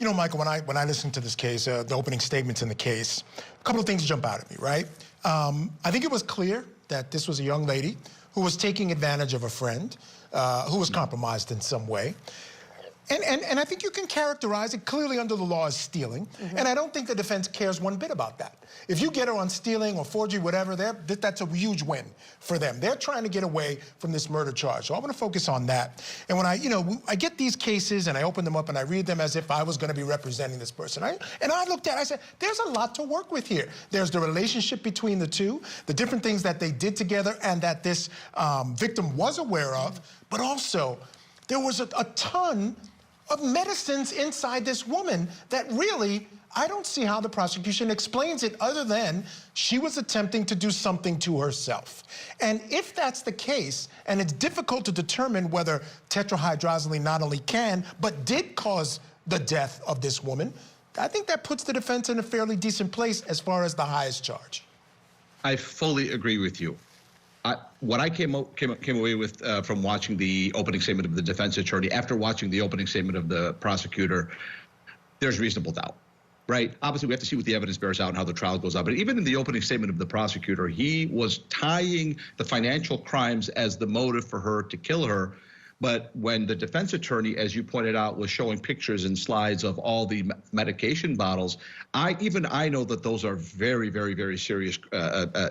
You know, Michael, when I listen to this case, the opening statements in the case, a couple of things jump out at me, right? I think it was clear that this was a young lady who was taking advantage of a friend who was compromised in some way. And I think you can characterize it clearly under the law as stealing. And I don't think the defense cares one bit about that. If you get her on stealing or forgery, whatever, that's a huge win for them. They're trying to get away from this murder charge. So I want to focus on that. And when I get these cases and I open them up and I read them as if I was going to be representing this person. And I looked at it, I said, there's a lot to work with here. There's the relationship between the two, the different things that they did together and that this victim was aware of, but also there was a ton of medicines inside this woman that really, I don't see how the prosecution explains it other than she was attempting to do something to herself. And if that's the case, and it's difficult to determine whether tetrahydrozoline not only can, but did cause the death of this woman, I think that puts the defense in a fairly decent place as far as the highest charge. I fully agree with you. What I came away with from watching the opening statement of the defense attorney, after watching the opening statement of the prosecutor, there's reasonable doubt, right? Obviously, we have to see what the evidence bears out and how the trial goes on. But even in the opening statement of the prosecutor, he was tying the financial crimes as the motive for her to kill her. But when the defense attorney, as you pointed out, was showing pictures and slides of all the medication bottles, even I know that those are very, very, very serious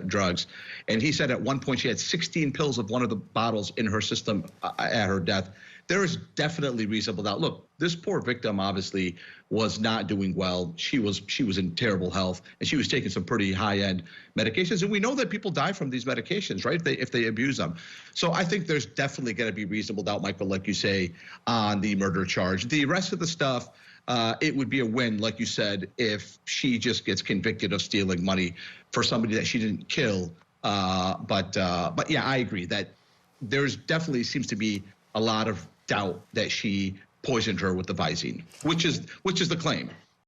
drugs. And he said at one point she had 16 pills of one of the bottles in her system at her death. There is definitely reasonable doubt. Look, this poor victim obviously was not doing well. She was in terrible health, and she was taking some pretty high-end medications. And we know that people die from these medications, right? If they abuse them. So I think there's definitely going to be reasonable doubt, Michael, like you say, on the murder charge. The rest of the stuff, it would be a win, like you said, if she just gets convicted of stealing money for somebody that she didn't kill. But yeah, I agree that there's definitely seems to be a lot of doubt that she poisoned her with the Visine, which is the claim.